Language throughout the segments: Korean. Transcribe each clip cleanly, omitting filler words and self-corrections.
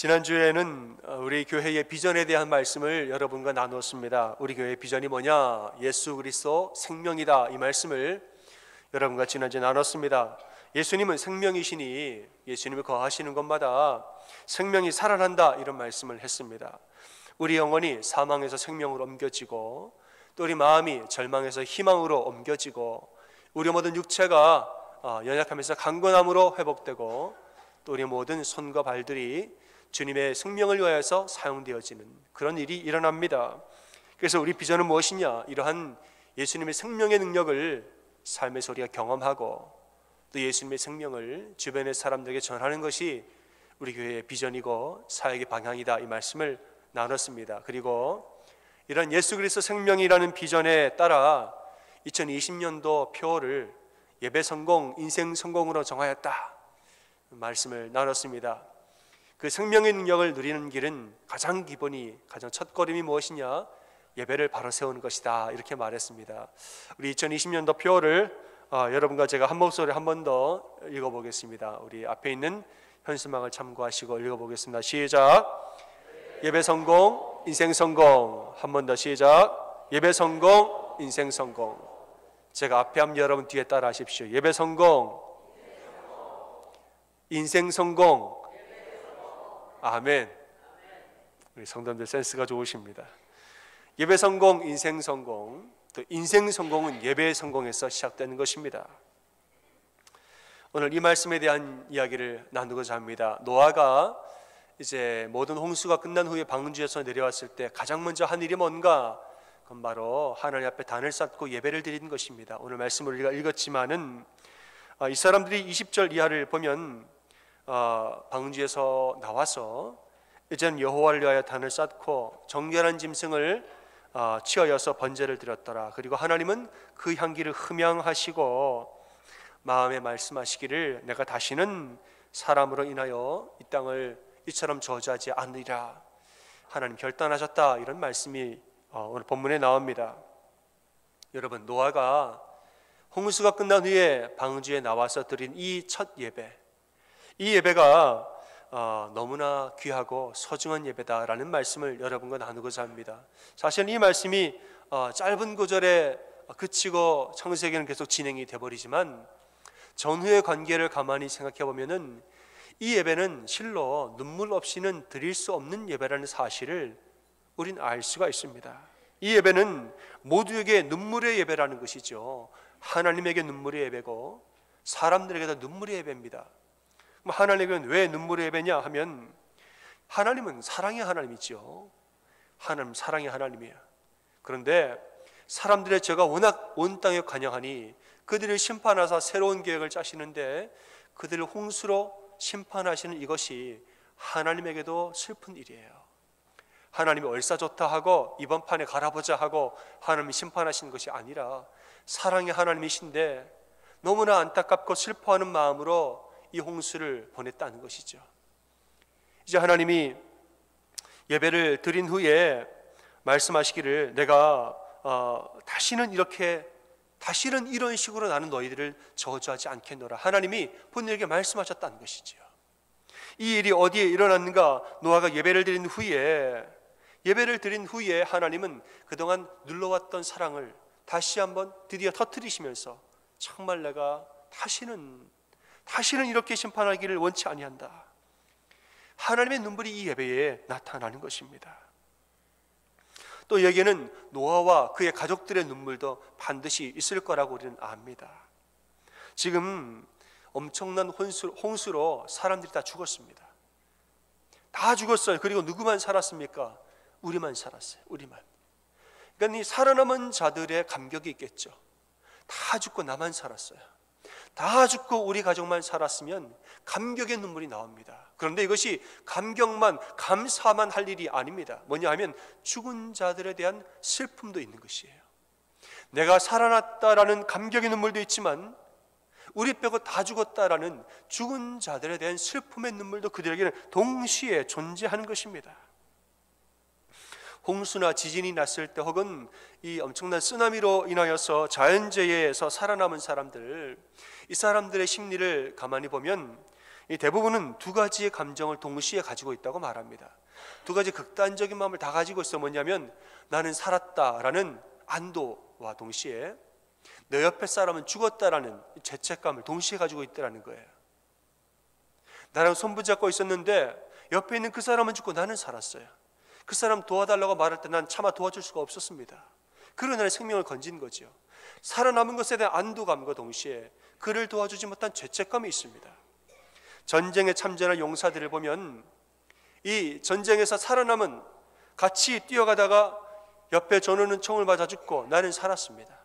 지난주에는 우리 교회의 비전에 대한 말씀을 여러분과 나누었습니다. 우리 교회의 비전이 뭐냐? 예수 그리스도 생명이다. 이 말씀을 여러분과 지난주에 나눴습니다. 예수님은 생명이시니 예수님이 거하시는 곳마다 생명이 살아난다, 이런 말씀을 했습니다. 우리 영혼이 사망에서 생명으로 옮겨지고, 또 우리 마음이 절망에서 희망으로 옮겨지고, 우리 모든 육체가 연약하면서 강건함으로 회복되고, 또 우리 모든 손과 발들이 주님의 생명을 위하여서 사용되어지는 그런 일이 일어납니다. 그래서 우리 비전은 무엇이냐? 이러한 예수님의 생명의 능력을 삶에서 우리가 경험하고, 또 예수님의 생명을 주변의 사람들에게 전하는 것이 우리 교회의 비전이고 사역의 방향이다, 이 말씀을 나눴습니다. 그리고 이런 예수 그리스도 생명이라는 비전에 따라 2020년도 표를 예배 성공, 인생 성공으로 정하였다, 말씀을 나눴습니다. 그 생명의 능력을 누리는 길은 가장 첫걸음이 무엇이냐? 예배를 바로 세우는 것이다, 이렇게 말했습니다. 우리 2020년도 표를 여러분과 제가 한 목소리 한 번 더 읽어보겠습니다. 우리 앞에 있는 현수막을 참고하시고 읽어보겠습니다. 시작. 예배 성공, 인생 성공. 한 번 더 시작. 예배 성공, 인생 성공. 제가 앞에 하면 여러분 뒤에 따라 하십시오. 예배 성공, 인생 성공. 아멘. 우리 성도님들 센스가 좋으십니다. 예배 성공, 인생 성공. 또 인생 성공은 예배 성공에서 시작되는 것입니다. 오늘 이 말씀에 대한 이야기를 나누고자 합니다. 노아가 이제 모든 홍수가 끝난 후에 방주에서 내려왔을 때 가장 먼저 한 일이 뭔가? 그건 바로 하나님 앞에 단을 쌓고 예배를 드리는 것입니다. 오늘 말씀을 우리가 읽었지만은 이 사람들이 20절 이하를 보면 방주에서 나와서 이제는 여호와를 위하여 단을 쌓고 정결한 짐승을 치어여서 번제를 드렸더라. 그리고 하나님은 그 향기를 흠양하시고 마음에 말씀하시기를 내가 다시는 사람으로 인하여 이 땅을 이처럼 저주하지 않으리라. 하나님 결단하셨다, 이런 말씀이 오늘 본문에 나옵니다. 여러분, 노아가 홍수가 끝난 후에 방주에 나와서 드린 이 첫 예배, 이 예배가 너무나 귀하고 소중한 예배다라는 말씀을 여러분과 나누고자 합니다. 사실 이 말씀이 짧은 구절에 그치고 창세기는 계속 진행이 되어버리지만 전후의 관계를 가만히 생각해 보면은 이 예배는 실로 눈물 없이는 드릴 수 없는 예배라는 사실을 우린 알 수가 있습니다. 이 예배는 모두에게 눈물의 예배라는 것이죠. 하나님에게 눈물의 예배고 사람들에게도 눈물의 예배입니다. 하나님은 왜 눈물의 예배냐 하면 하나님은 사랑의 하나님이죠. 하나님 사랑의 하나님이에요. 그런데 사람들의 죄가 워낙 온 땅에 관영하니 그들을 심판하사 새로운 계획을 짜시는데 그들을 홍수로 심판하시는 이것이 하나님에게도 슬픈 일이에요. 하나님이 얼싸 좋다 하고 이번 판에 갈아보자 하고 하나님이 심판하시는 것이 아니라 사랑의 하나님이신데 너무나 안타깝고 슬퍼하는 마음으로 이 홍수를 보냈다는 것이죠. 이제 하나님이 예배를 드린 후에 말씀하시기를 내가 다시는 이런 식으로 나는 너희들을 저주하지 않겠노라. 하나님이 본인에게 말씀하셨다는 것이죠. 이 일이 어디에 일어났는가? 노아가 예배를 드린 후에 하나님은 그동안 눌러왔던 사랑을 다시 한번 드디어 터뜨리시면서 정말 내가 다시는 이렇게 심판하기를 원치 아니한다. 하나님의 눈물이 이 예배에 나타나는 것입니다. 또 여기에는 노아와 그의 가족들의 눈물도 반드시 있을 거라고 우리는 압니다. 지금 엄청난 홍수로 사람들이 다 죽었습니다. 다 죽었어요. 그리고 누구만 살았습니까? 우리만 살았어요. 우리만. 그러니까 이 살아남은 자들의 감격이 있겠죠. 다 죽고 나만 살았어요. 다 죽고 우리 가족만 살았으면 감격의 눈물이 나옵니다. 그런데 이것이 감격만, 감사만 할 일이 아닙니다. 뭐냐 하면 죽은 자들에 대한 슬픔도 있는 것이에요. 내가 살아났다라는 감격의 눈물도 있지만 우리 빼고 다 죽었다라는 죽은 자들에 대한 슬픔의 눈물도 그들에게는 동시에 존재하는 것입니다. 홍수나 지진이 났을 때 혹은 이 엄청난 쓰나미로 인하여서 자연재해에서 살아남은 사람들, 이 사람들의 심리를 가만히 보면 이 대부분은 두 가지의 감정을 동시에 가지고 있다고 말합니다. 두 가지 극단적인 마음을 다 가지고 있어. 뭐냐면 나는 살았다라는 안도와 동시에 내 옆에 사람은 죽었다라는 죄책감을 동시에 가지고 있다라는 거예요. 나랑 손붙잡고 있었는데 옆에 있는 그 사람은 죽고 나는 살았어요. 그 사람 도와달라고 말할 때 난 차마 도와줄 수가 없었습니다. 그러나 나의 생명을 건진 거죠. 살아남은 것에 대한 안도감과 동시에 그를 도와주지 못한 죄책감이 있습니다. 전쟁에 참전한 용사들을 보면 이 전쟁에서 살아남은, 같이 뛰어가다가 옆에 전우는 총을 맞아 죽고 나는 살았습니다.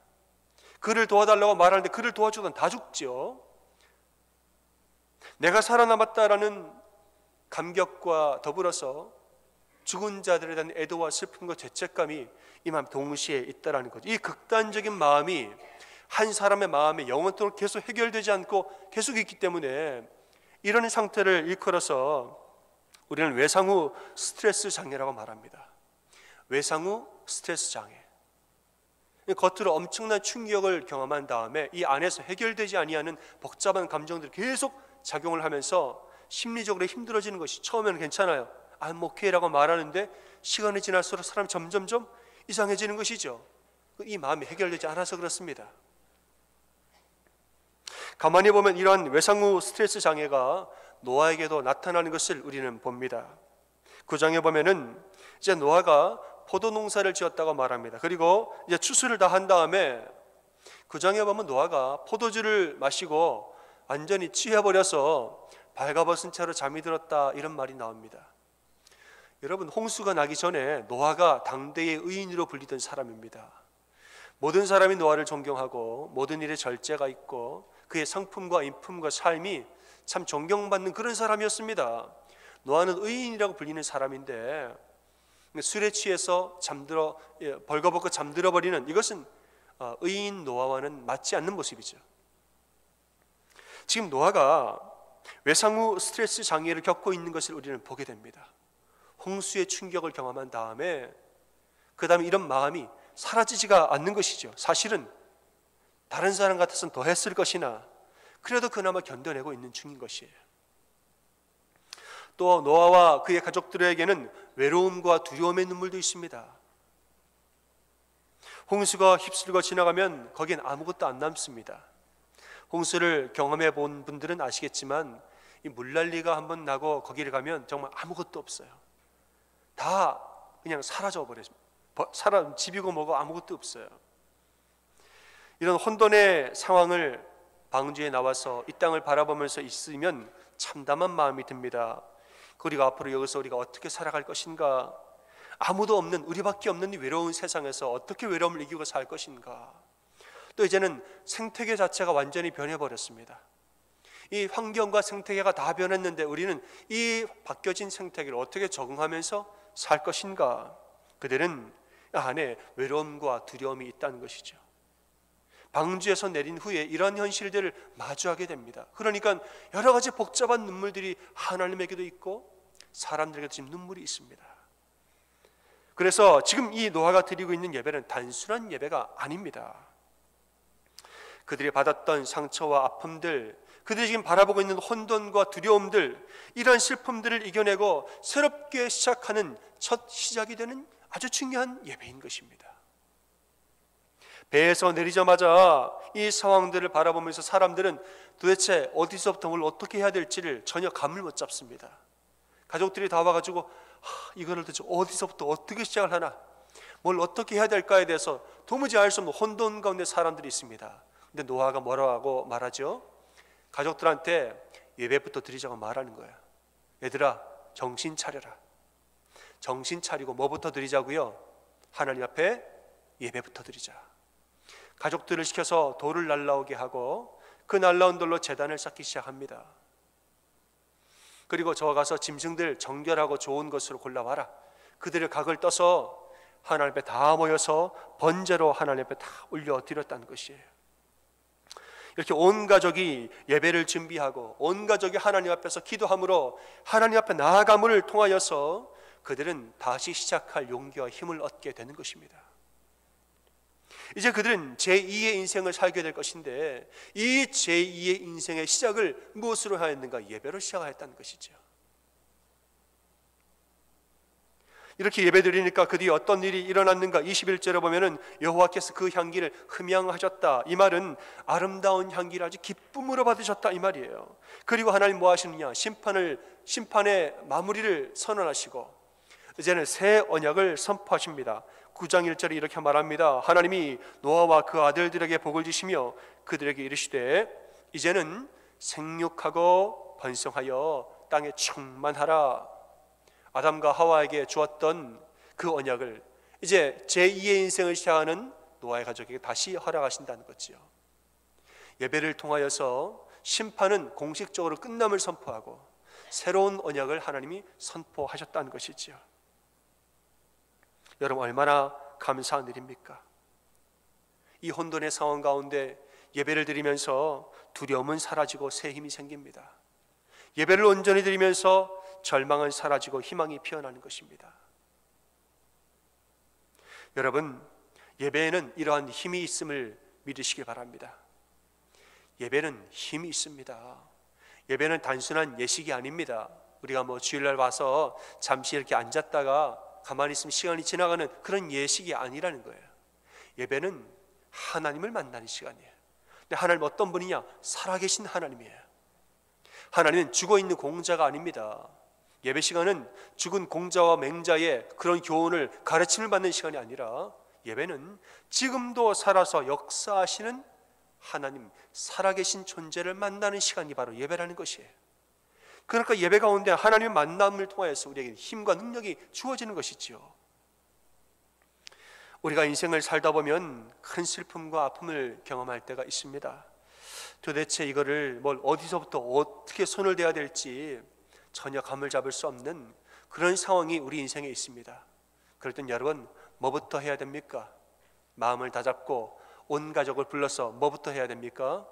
그를 도와달라고 말하는데 그를 도와주던 다 죽죠. 내가 살아남았다라는 감격과 더불어서 죽은 자들에 대한 애도와 슬픔과 죄책감이 이 마음 동시에 있다라는 거죠. 이 극단적인 마음이 한 사람의 마음에 영원토록 계속 해결되지 않고 계속 있기 때문에 이런 상태를 일컬어서 우리는 외상후 스트레스 장애라고 말합니다. 외상후 스트레스 장애. 겉으로 엄청난 충격을 경험한 다음에 이 안에서 해결되지 아니하는 복잡한 감정들이 계속 작용을 하면서 심리적으로 힘들어지는 것이, 처음에는 괜찮아요. I'm okay라고 말하는데 시간이 지날수록 사람이 점점점 이상해지는 것이죠. 이 마음이 해결되지 않아서 그렇습니다. 가만히 보면 이러한 외상후 스트레스 장애가 노아에게도 나타나는 것을 우리는 봅니다. 9장에 보면은 이제 노아가 포도 농사를 지었다고 말합니다. 그리고 이제 추수를 다 한 다음에 9장에 보면 노아가 포도주를 마시고 완전히 취해버려서 발가벗은 채로 잠이 들었다, 이런 말이 나옵니다. 여러분, 홍수가 나기 전에 노아가 당대의 의인으로 불리던 사람입니다. 모든 사람이 노아를 존경하고 모든 일에 절제가 있고 그의 성품과 인품과 삶이 참 존경받는 그런 사람이었습니다. 노아는 의인이라고 불리는 사람인데 술에 취해서 벌거벗고 잠들어 버리는, 이것은 의인 노아와는 맞지 않는 모습이죠. 지금 노아가 외상후 스트레스 장애를 겪고 있는 것을 우리는 보게 됩니다. 홍수의 충격을 경험한 다음에 그 다음에 이런 마음이 사라지지가 않는 것이죠. 사실은 다른 사람 같아서는 더 했을 것이나 그래도 그나마 견뎌내고 있는 중인 것이에요. 또 노아와 그의 가족들에게는 외로움과 두려움의 눈물도 있습니다. 홍수가 휩쓸고 지나가면 거기엔 아무것도 안 남습니다. 홍수를 경험해 본 분들은 아시겠지만 이 물난리가 한번 나고 거기를 가면 정말 아무것도 없어요. 다 그냥 사라져 버려요. 집이고 뭐고 아무것도 없어요. 이런 혼돈의 상황을 방주에 나와서 이 땅을 바라보면서 있으면 참담한 마음이 듭니다. 그리고 앞으로 여기서 우리가 어떻게 살아갈 것인가, 아무도 없는, 우리밖에 없는 이 외로운 세상에서 어떻게 외로움을 이기고 살 것인가. 또 이제는 생태계 자체가 완전히 변해버렸습니다. 이 환경과 생태계가 다 변했는데 우리는 이 바뀌어진 생태계를 어떻게 적응하면서 살 것인가. 그들은 안에 외로움과 두려움이 있다는 것이죠. 방주에서 내린 후에 이런 현실들을 마주하게 됩니다. 그러니까 여러 가지 복잡한 눈물들이 하나님에게도 있고 사람들에게도 지금 눈물이 있습니다. 그래서 지금 이 노아가 드리고 있는 예배는 단순한 예배가 아닙니다. 그들이 받았던 상처와 아픔들, 그들이 지금 바라보고 있는 혼돈과 두려움들, 이런 슬픔들을 이겨내고 새롭게 시작하는 첫 시작이 되는 아주 중요한 예배인 것입니다. 배에서 내리자마자 이 상황들을 바라보면서 사람들은 도대체 어디서부터 뭘 어떻게 해야 될지를 전혀 감을 못 잡습니다. 가족들이 다 와가지고 이거를 도대체 어디서부터 어떻게 시작을 하나, 뭘 어떻게 해야 될까에 대해서 도무지 알 수 없는 혼돈 가운데 사람들이 있습니다. 근데 노아가 뭐라고 말하죠? 가족들한테 예배부터 드리자고 말하는 거예요. 얘들아, 정신 차려라. 정신 차리고 뭐부터 드리자고요? 하나님 앞에 예배부터 드리자. 가족들을 시켜서 돌을 날라오게 하고 그 날라온 돌로 제단을 쌓기 시작합니다. 그리고 저 가서 짐승들 정결하고 좋은 것으로 골라와라. 그들의 각을 떠서 하나님 앞에 다 모여서 번제로 하나님 앞에 다 올려드렸다는 것이에요. 이렇게 온 가족이 예배를 준비하고 온 가족이 하나님 앞에서 기도함으로 하나님 앞에 나아감을 통하여서 그들은 다시 시작할 용기와 힘을 얻게 되는 것입니다. 이제 그들은 제2의 인생을 살게 될 것인데, 이 제2의 인생의 시작을 무엇으로 하였는가? 예배로 시작하였다는 것이죠. 이렇게 예배드리니까 그 뒤에 어떤 일이 일어났는가? 21절에 보면은 여호와께서 그 향기를 흠양하셨다. 이 말은 아름다운 향기를 아주 기쁨으로 받으셨다 이 말이에요. 그리고 하나님 뭐 하시느냐? 심판의 마무리를 선언하시고 이제는 새 언약을 선포하십니다. 9장 1절에 이렇게 말합니다. 하나님이 노아와 그 아들들에게 복을 주시며 그들에게 이르시되 이제는 생육하고 번성하여 땅에 충만하라. 아담과 하와에게 주었던 그 언약을 이제 제2의 인생을 시작하는 노아의 가족에게 다시 허락하신다는 거죠. 예배를 통하여서 심판은 공식적으로 끝남을 선포하고 새로운 언약을 하나님이 선포하셨다는 것이지요. 여러분, 얼마나 감사한 일입니까? 이 혼돈의 상황 가운데 예배를 드리면서 두려움은 사라지고 새 힘이 생깁니다. 예배를 온전히 드리면서 절망은 사라지고 희망이 피어나는 것입니다. 여러분, 예배에는 이러한 힘이 있음을 믿으시기 바랍니다. 예배는 힘이 있습니다. 예배는 단순한 예식이 아닙니다. 우리가 주일날 와서 잠시 이렇게 앉았다가 가만히 있으면 시간이 지나가는 그런 예식이 아니라는 거예요. 예배는 하나님을 만나는 시간이에요. 근데 하나님 어떤 분이냐? 살아계신 하나님이에요. 하나님은 죽어있는 공자가 아닙니다. 예배 시간은 죽은 공자와 맹자의 그런 교훈을 가르침을 받는 시간이 아니라 예배는 지금도 살아서 역사하시는 하나님, 살아계신 존재를 만나는 시간이 바로 예배라는 것이에요. 그러니까 예배 가운데 하나님의 만남을 통해서 우리에게 힘과 능력이 주어지는 것이지요. 우리가 인생을 살다 보면 큰 슬픔과 아픔을 경험할 때가 있습니다. 도대체 이거를 어디서부터 어떻게 손을 대야 될지 전혀 감을 잡을 수 없는 그런 상황이 우리 인생에 있습니다. 그럴 땐 여러분, 뭐부터 해야 됩니까? 마음을 다잡고 온 가족을 불러서 뭐부터 해야 됩니까?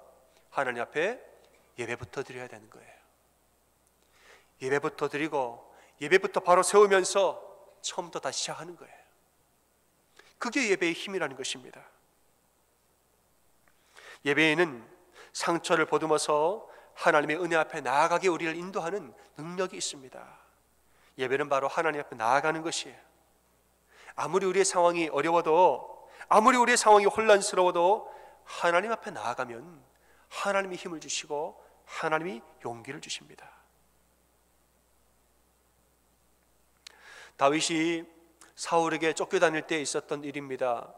하나님 앞에 예배부터 드려야 되는 거예요. 예배부터 드리고 예배부터 바로 세우면서 처음부터 다시 시작하는 거예요. 그게 예배의 힘이라는 것입니다. 예배에는 상처를 보듬어서 하나님의 은혜 앞에 나아가게 우리를 인도하는 능력이 있습니다. 예배는 바로 하나님 앞에 나아가는 것이에요. 아무리 우리의 상황이 어려워도, 아무리 우리의 상황이 혼란스러워도 하나님 앞에 나아가면 하나님이 힘을 주시고 하나님이 용기를 주십니다. 다윗이 사울에게 쫓겨다닐 때 있었던 일입니다.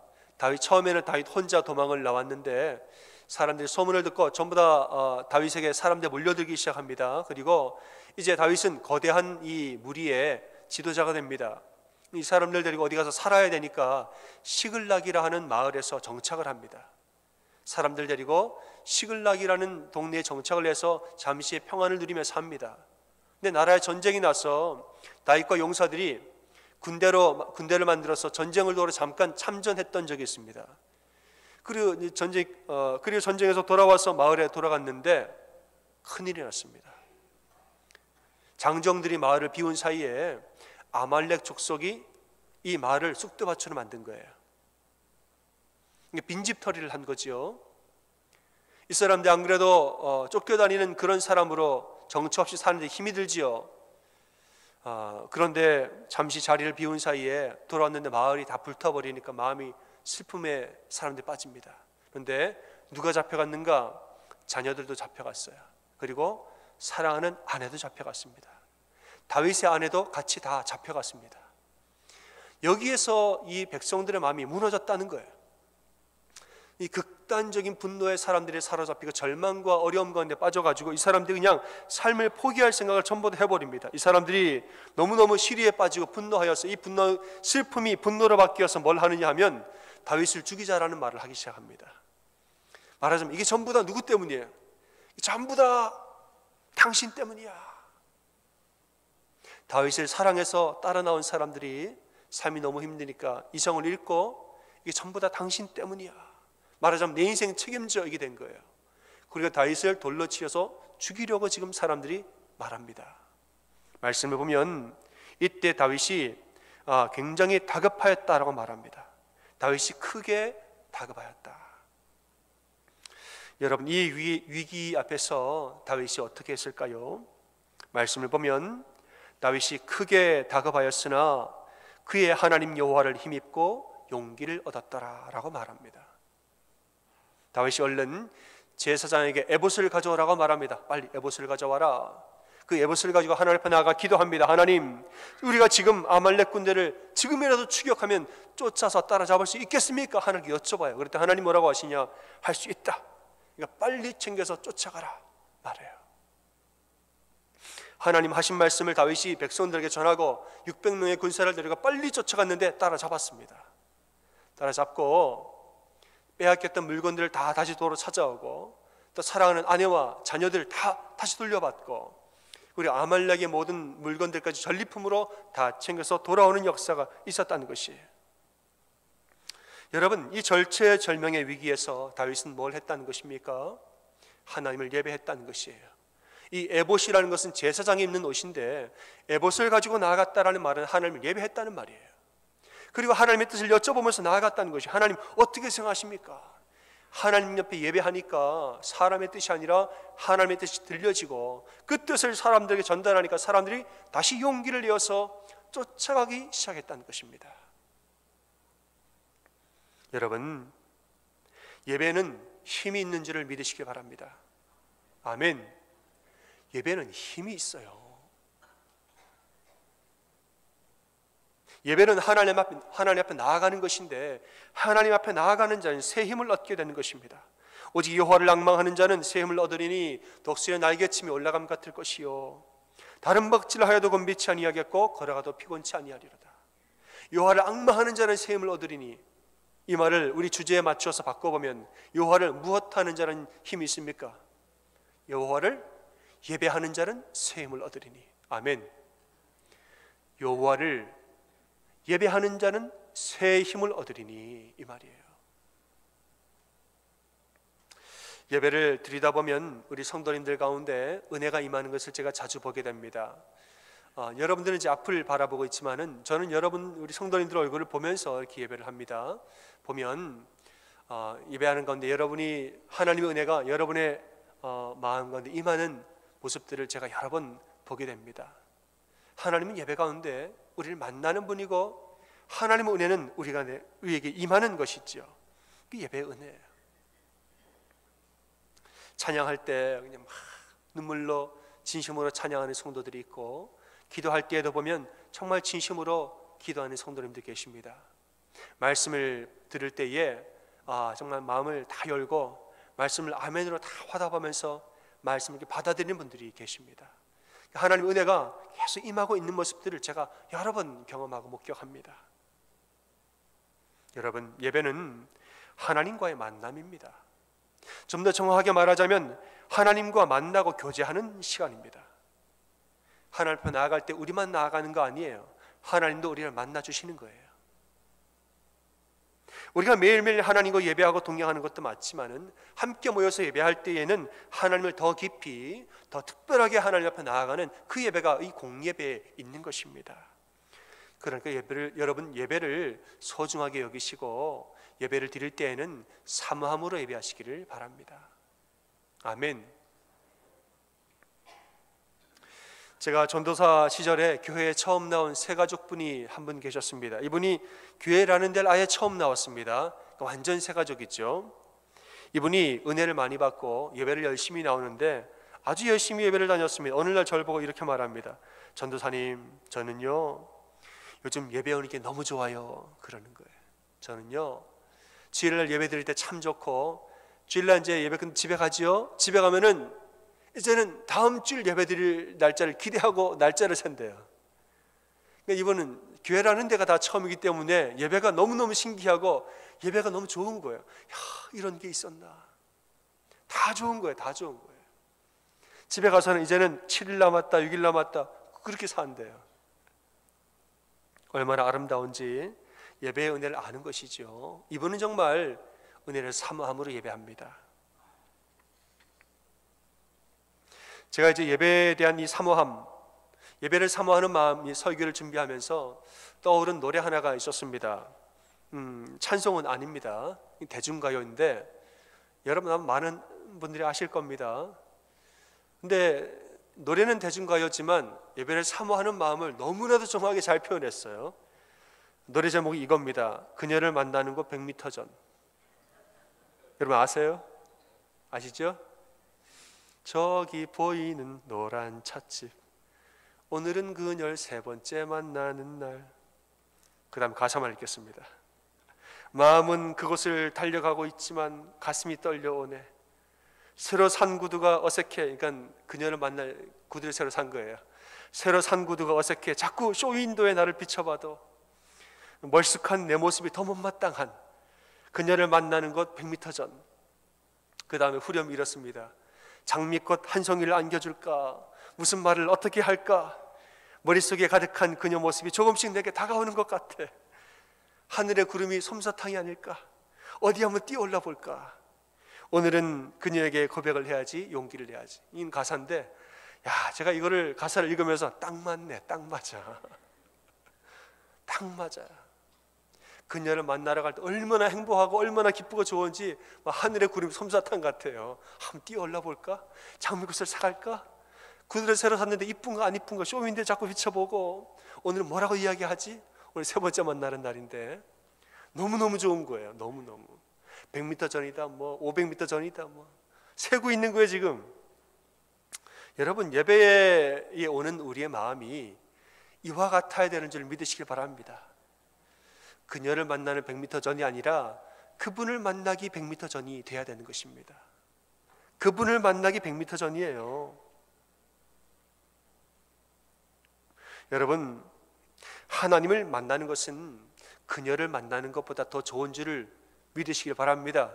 처음에는 다윗 혼자 도망을 나왔는데 사람들이 소문을 듣고 전부 다 다윗에게 사람들이 몰려들기 시작합니다. 그리고 이제 다윗은 거대한 이 무리의 지도자가 됩니다. 이 사람들 데리고 어디 가서 살아야 되니까 시글락이라 하는 마을에서 정착을 합니다. 사람들 데리고 시글락이라는 동네에 정착을 해서 잠시의 평안을 누리며 삽니다. 근데 나라에 전쟁이 나서 다윗과 용사들이 군대를 만들어서 전쟁을 도우러 잠깐 참전했던 적이 있습니다. 그리고 전쟁에서 돌아와서 마을에 돌아갔는데 큰일이 났습니다. 장정들이 마을을 비운 사이에 아말렉 족속이 이 마을을 쑥대밭으로 만든 거예요. 빈집털이를 한 거지요. 이 사람들 안 그래도 쫓겨다니는 그런 사람으로 정처 없이 사는데 힘이 들지요. 그런데 잠시 자리를 비운 사이에 돌아왔는데 마을이 다 불타버리니까 마음이 슬픔에 사람들이 빠집니다. 그런데 누가 잡혀갔는가? 자녀들도 잡혀갔어요. 그리고 사랑하는 아내도 잡혀갔습니다. 다윗의 아내도 같이 다 잡혀갔습니다. 여기에서 이 백성들의 마음이 무너졌다는 거예요. 이 극단적인 분노에 사람들이 사로잡히고 절망과 어려움 가운데 빠져가지고 이 사람들이 그냥 삶을 포기할 생각을 전부 다 해버립니다. 이 사람들이 너무너무 시리에 빠지고 분노하여서 이 슬픔이 분노로 바뀌어서 뭘 하느냐 하면 다윗을 죽이자라는 말을 하기 시작합니다. 말하자면 이게 전부 다 누구 때문이에요? 전부 다 당신 때문이야. 다윗을 사랑해서 따라 나온 사람들이 삶이 너무 힘드니까 이성을 잃고 이게 전부 다 당신 때문이야. 말하자면 내 인생 책임져 이게 된 거예요. 그리고 다윗을 돌로 치어서 죽이려고 지금 사람들이 말합니다. 말씀을 보면 이때 다윗이 굉장히 다급하였다라고 말합니다. 다윗이 크게 다급하였다. 여러분, 이 위기 앞에서 다윗이 어떻게 했을까요? 말씀을 보면 다윗이 크게 다급하였으나 그의 하나님 여호와를 힘입고 용기를 얻었더라 라고 말합니다. 다윗이 얼른 제사장에게 에봇을 가져오라고 말합니다. 빨리 에봇을 가져와라. 그 에봇을 가지고 하나님 앞에 나아가 기도합니다. 하나님, 우리가 지금 아말렉 군대를 지금이라도 추격하면 쫓아서 따라잡을 수 있겠습니까? 하나님께 여쭤봐요. 그랬더니 하나님 뭐라고 하시냐? 할 수 있다. 그러니까 빨리 챙겨서 쫓아가라 말해요. 하나님 하신 말씀을 다윗이 백성들에게 전하고 600명의 군사를 데리고 빨리 쫓아갔는데 따라잡았습니다. 따라잡고 빼앗겼던 물건들을 다 다시 도로 찾아오고 또 사랑하는 아내와 자녀들 다 다시 돌려받고 우리 아말렉의 모든 물건들까지 전리품으로 다 챙겨서 돌아오는 역사가 있었다는 것이에요. 여러분, 이 절체절명의 위기에서 다윗은 뭘 했다는 것입니까? 하나님을 예배했다는 것이에요. 이 에봇이라는 것은 제사장이 입는 옷인데 에봇을 가지고 나아갔다라는 말은 하나님을 예배했다는 말이에요. 그리고 하나님의 뜻을 여쭤보면서 나아갔다는 것이, 하나님 어떻게 생각하십니까? 하나님 옆에 예배하니까 사람의 뜻이 아니라 하나님의 뜻이 들려지고 그 뜻을 사람들에게 전달하니까 사람들이 다시 용기를 내어서 쫓아가기 시작했다는 것입니다. 여러분, 예배는 힘이 있는 줄을 믿으시기 바랍니다. 아멘. 예배는 힘이 있어요. 예배는 하나님 앞에 나아가는 것인데 하나님 앞에 나아가는 자는 새 힘을 얻게 되는 것입니다. 오직 여호와를 앙망하는 자는 새 힘을 얻으리니 독수리의 날개침이 올라감 같을 것이요 다른 먹질하여도 곤비치 아니하겠고 걸어가도 피곤치 아니하리로다. 여호와를 앙망하는 자는 새 힘을 얻으리니, 이 말을 우리 주제에 맞춰서 바꿔보면 여호와를 무엇하는 자는 힘이 있습니까? 여호와를 예배하는 자는 새 힘을 얻으리니. 아멘. 여호와를 예배하는 자는 새 힘을 얻으리니, 이 말이에요. 예배를 드리다 보면 우리 성도님들 가운데 은혜가 임하는 것을 제가 자주 보게 됩니다. 여러분들은 이제 앞을 바라보고 있지만은 저는 여러분 우리 성도님들 얼굴을 보면서 이렇게 예배를 합니다. 보면 예배하는 가운데 여러분이 하나님의 은혜가 여러분의 마음 가운데 임하는 모습들을 제가 여러 번 보게 됩니다. 하나님은 예배 가운데 우리를 만나는 분이고 하나님의 은혜는 우리에게 임하는 것이죠. 그 예배의 은혜예요. 찬양할 때 그냥 막 눈물로 진심으로 찬양하는 성도들이 있고, 기도할 때에도 보면 정말 진심으로 기도하는 성도님들 계십니다. 말씀을 들을 때에 정말 마음을 다 열고 말씀을 아멘으로 다 화답하면서 말씀을 이렇게 받아들이는 분들이 계십니다. 하나님의 은혜가 계속 임하고 있는 모습들을 제가 여러 번 경험하고 목격합니다. 여러분, 예배는 하나님과의 만남입니다. 좀 더 정확하게 말하자면 하나님과 만나고 교제하는 시간입니다. 하나님 앞에 나아갈 때 우리만 나아가는 거 아니에요. 하나님도 우리를 만나 주시는 거예요. 우리가 매일매일 하나님과 예배하고 동행하는 것도 맞지만은 함께 모여서 예배할 때에는 하나님을 더 깊이, 더 특별하게 하나님 앞에 나아가는 그 예배가 이 공예배에 있는 것입니다. 그러니까 여러분 예배를 소중하게 여기시고 예배를 드릴 때에는 사모함으로 예배하시기를 바랍니다. 아멘. 제가 전도사 시절에 교회에 처음 나온 새 가족분이 한 분 계셨습니다. 이분이 교회라는 데를 아예 처음 나왔습니다. 완전 새 가족이죠. 이분이 은혜를 많이 받고 예배를 열심히 나오는데 아주 열심히 예배를 다녔습니다. 어느 날 저를 보고 이렇게 말합니다. 전도사님, 저는요 요즘 예배 오는 게 너무 좋아요. 그러는 거예요. 저는요 주일날 예배 드릴 때 참 좋고, 주일날 이제 예배 끝 집에 가지요. 집에 가면은 이제는 다음 주일 예배 드릴 날짜를 기대하고 날짜를 센대요. 그러니까 이분은 교회라는 데가 다 처음이기 때문에 예배가 너무너무 신기하고 예배가 너무 좋은 거예요. 야, 이런 게 있었나. 다 좋은 거예요. 다 좋은 거예요. 집에 가서는 이제는 7일 남았다 6일 남았다 그렇게 산대요. 얼마나 아름다운지 예배의 은혜를 아는 것이죠. 이분은 정말 은혜를 사모함으로 예배합니다. 제가 이제 예배에 대한 이 사모함, 예배를 사모하는 마음이 설교를 준비하면서 떠오른 노래 하나가 있었습니다. 찬송은 아닙니다. 대중가요인데 여러분 아마 많은 분들이 아실 겁니다. 근데 노래는 대중가요지만 예배를 사모하는 마음을 너무나도 정확하게 잘 표현했어요. 노래 제목이 이겁니다. 그녀를 만나는 곳 100m 전. 여러분 아세요? 아시죠? 저기 보이는 노란 찻집, 오늘은 그녀를 3번째 만나는 날. 그 다음 가사만 읽겠습니다. 마음은 그곳을 달려가고 있지만 가슴이 떨려오네. 새로 산 구두가 어색해. 그러니까 그녀를 만날 구두를 새로 산 거예요. 새로 산 구두가 어색해. 자꾸 쇼윈도에 나를 비춰봐도 멀쑥한 내 모습이 더 못마땅한 그녀를 만나는 곳 100m 전. 그 다음에 후렴이 이렇습니다. 장미꽃 한 송이를 안겨줄까? 무슨 말을 어떻게 할까? 머릿속에 가득한 그녀 모습이 조금씩 내게 다가오는 것 같아. 하늘의 구름이 솜사탕이 아닐까? 어디 한번 뛰어올라 볼까? 오늘은 그녀에게 고백을 해야지, 용기를 내야지. 이 가사인데, 야, 제가 이거를 가사를 읽으면서 딱 맞네, 딱 맞아. 딱 맞아. 그녀를 만나러 갈 때 얼마나 행복하고 얼마나 기쁘고 좋은지 하늘의 구름이 솜사탕 같아요. 한번 뛰어올라 볼까? 장미꽃을 사갈까? 구두를 새로 샀는데 이쁜가 안 이쁜가 쇼윈도에 자꾸 비춰보고 오늘 뭐라고 이야기하지? 오늘 3번째 만나는 날인데 너무너무 좋은 거예요. 너무너무 100m 전이다, 뭐 500m 전이다, 뭐 세고 있는 거예요 지금. 여러분, 예배에 오는 우리의 마음이 이와 같아야 되는 줄 믿으시길 바랍니다. 그녀를 만나는 100m 전이 아니라 그분을 만나기 100m 전이 돼야 되는 것입니다. 그분을 만나기 100m 전이에요. 여러분, 하나님을 만나는 것은 그녀를 만나는 것보다 더 좋은 줄을 믿으시길 바랍니다.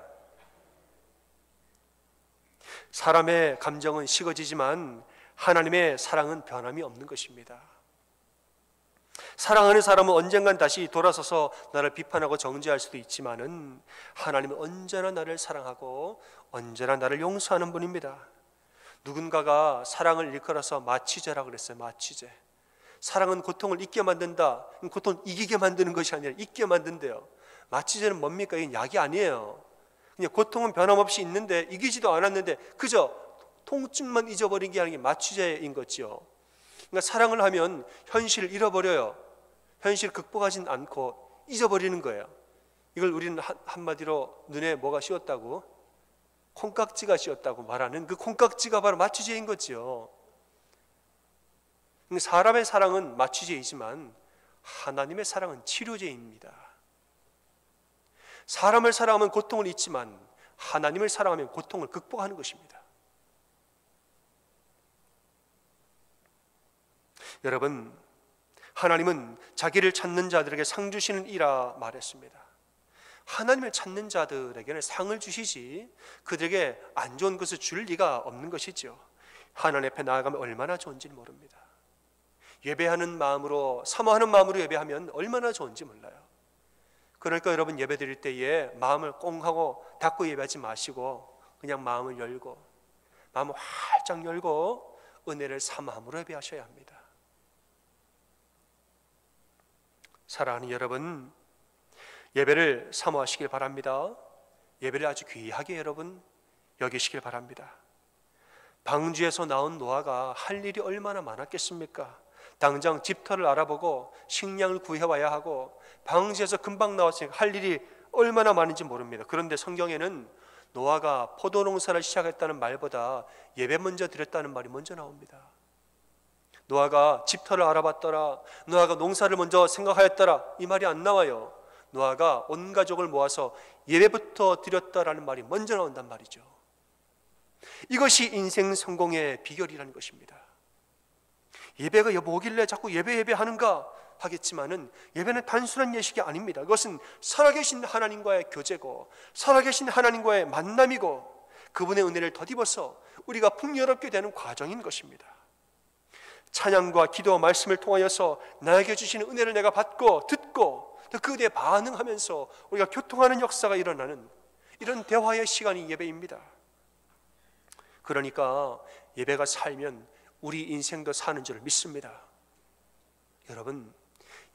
사람의 감정은 식어지지만 하나님의 사랑은 변함이 없는 것입니다. 사랑하는 사람은 언젠간 다시 돌아서서 나를 비판하고 정죄할 수도 있지만은 하나님은 언제나 나를 사랑하고 언제나 나를 용서하는 분입니다. 누군가가 사랑을 일컬어서 마취제라고 그랬어요. 마취제. 사랑은 고통을 잊게 만든다. 고통을 이기게 만드는 것이 아니라 잊게 만든대요. 마취제는 뭡니까? 이건 약이 아니에요. 그냥 고통은 변함없이 있는데 이기지도 않았는데 그저 통증만 잊어버린 게 아니라 마취제인 거죠. 그러니까 사랑을 하면 현실을 잃어버려요. 현실을 극복하진 않고 잊어버리는 거예요. 이걸 우리는 한마디로 눈에 뭐가 씌었다고? 콩깍지가 씌었다고 말하는 그 콩깍지가 바로 마취제인 거죠. 사람의 사랑은 마취제이지만 하나님의 사랑은 치료제입니다. 사람을 사랑하면 고통을 잊지만 하나님을 사랑하면 고통을 극복하는 것입니다. 여러분, 하나님은 자기를 찾는 자들에게 상 주시는 이라 말했습니다. 하나님을 찾는 자들에게는 상을 주시지 그들에게 안 좋은 것을 줄 리가 없는 것이죠. 하나님 앞에 나아가면 얼마나 좋은지 모릅니다. 예배하는 마음으로, 사모하는 마음으로 예배하면 얼마나 좋은지 몰라요. 그러니까 여러분, 예배 드릴 때에 마음을 꽁 하고 닫고 예배하지 마시고 그냥 마음을 열고, 마음을 활짝 열고 은혜를 사모함으로 예배하셔야 합니다. 사랑하는 여러분, 예배를 사모하시길 바랍니다. 예배를 아주 귀하게 여러분 여기시길 바랍니다. 방주에서 나온 노아가 할 일이 얼마나 많았겠습니까? 당장 집터를 알아보고 식량을 구해와야 하고 방주에서 금방 나왔으니까 할 일이 얼마나 많은지 모릅니다. 그런데 성경에는 노아가 포도농사를 시작했다는 말보다 예배 먼저 드렸다는 말이 먼저 나옵니다. 노아가 집터를 알아봤더라, 노아가 농사를 먼저 생각하였더라, 이 말이 안 나와요. 노아가 온 가족을 모아서 예배부터 드렸다라는 말이 먼저 나온단 말이죠. 이것이 인생 성공의 비결이라는 것입니다. 예배가 뭐길래 자꾸 예배하는가 하겠지만은 예배는 단순한 예식이 아닙니다. 그것은 살아계신 하나님과의 교제고 살아계신 하나님과의 만남이고 그분의 은혜를 덧입어서 우리가 풍요롭게 되는 과정인 것입니다. 찬양과 기도와 말씀을 통하여서 나에게 주시는 은혜를 내가 받고 듣고 또 그에 반응하면서 우리가 교통하는 역사가 일어나는 이런 대화의 시간이 예배입니다. 그러니까 예배가 살면 우리 인생도 사는 줄 믿습니다. 여러분,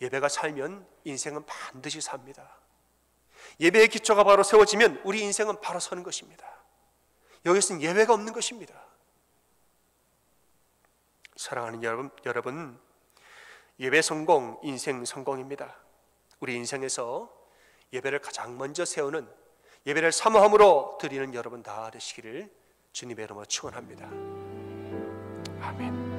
예배가 살면 인생은 반드시 삽니다. 예배의 기초가 바로 세워지면 우리 인생은 바로 서는 것입니다. 여기서는 예외가 없는 것입니다. 사랑하는 여러분, 예배 성공, 인생 성공입니다. 우리 인생에서 예배를 가장 먼저 세우는, 예배를 사모함으로 드리는 여러분 다 되시기를 주님의 이름으로 축원합니다. 아멘.